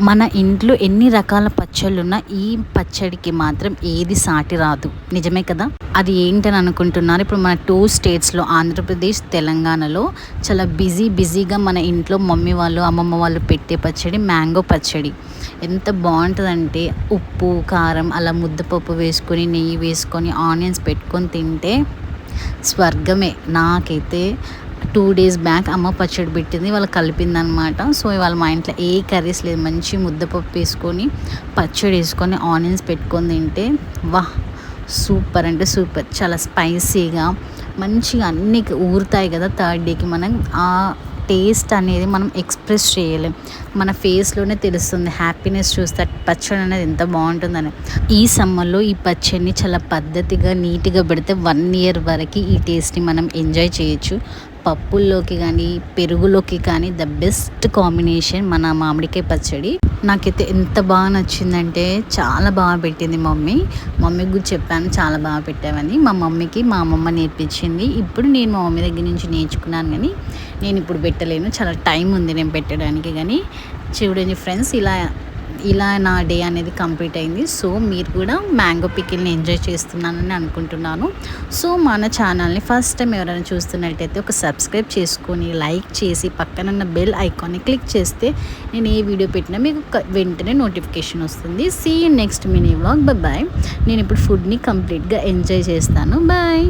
మన ఇంట్లో ఎన్ని రకాల పచ్చళ్ళున్నా ఈ పచ్చడికి మాత్రం ఏది సాటి రాదు. నిజమే కదా? అది ఏంటని అనుకుంటున్నారు? ఇప్పుడు మన 2 స్టేట్స్‌లో ఆంధ్రప్రదేశ్, తెలంగాణలో చాలా బిజీగా మన ఇంట్లో మమ్మీ వాళ్ళు, అమ్మమ్మ వాళ్ళు పెట్టే పచ్చడి మ్యాంగో పచ్చడి. ఎంత బావుంటదంటే ఉప్పు, కారం అలా ముద్దపప్పు వేసుకొని, నెయ్యి వేసుకొని, ఆనియన్స్ పెట్టుకొని తింటే స్వర్గమే. నాకైతే 2 డేస్ బ్యాక్ అమ్మ పచ్చడి పెట్టింది. వాళ్ళు కలిపిందనమాట. సో, ఇవాళ మా ఇంట్లో ఏ కర్రీస్ లేదు. మంచి ముద్దపప్పు వేసుకొని, పచ్చడి వేసుకొని, ఆనియన్స్ పెట్టుకొని తింటే వాహ్! సూపర్ అంటే సూపర్. చాలా స్పైసీగా మంచిగా అన్నీ ఊరుతాయి కదా! థర్డ్ డేకి మనం ఆ టేస్ట్ అనేది మనం ఎక్స్‌ప్రెస్ చేయలేం. మన ఫేస్‌లోనే తెలుస్తుంది. హ్యాపీనెస్ చూస్తే పచ్చడి అనేది ఎంత బావుంటుందని. ఈ సమ్మర్‌లో ఈ పచ్చడిని చాలా పద్ధతిగా, నీట్‌గా పెడితే 1 ఇయర్ వరకి ఈ టేస్ట్‌ని మనం ఎంజాయ్ చేయొచ్చు. పప్పుల్లోకి కానీ, పెరుగులోకి కానీ ద బెస్ట్ కాంబినేషన్ మన మామిడికాయ పచ్చడి. నాకైతే ఎంత బాగా నచ్చిందంటే చాలా బాగా పెట్టింది మమ్మీ. మమ్మీకి కూడా చెప్పాను చాలా బాగా పెట్టావని. మా మమ్మీకి మా అమ్మమ్మ నేర్పించింది. ఇప్పుడు నేను మా మమ్మీ దగ్గర నుంచి నేర్చుకున్నాను కానీ నేను ఇప్పుడు పెట్టలేను. చాలా టైం ఉంది నేను పెట్టడానికి. కానీ చూడండి ఫ్రెండ్స్, ఇలా నా డే అనేది కంప్లీట్ అయింది. సో, మీరు కూడా మ్యాంగో పికిల్ని ఎంజాయ్ చేస్తున్నానని అనుకుంటున్నాను. సో, మన ఛానల్ని ఫస్ట్ టైం ఎవరైనా చూస్తున్నట్టయితే ఒక సబ్స్క్రైబ్ చేసుకొని, లైక్ చేసి పక్కనున్న బెల్ ఐకాన్ని క్లిక్ చేస్తే నేను ఏ వీడియో పెట్టినా మీకు వెంటనే నోటిఫికేషన్ వస్తుంది. See you next mini vlog. Bye. నేను ఇప్పుడు ఫుడ్ని కంప్లీట్గా ఎంజాయ్ చేస్తాను. బాయ్.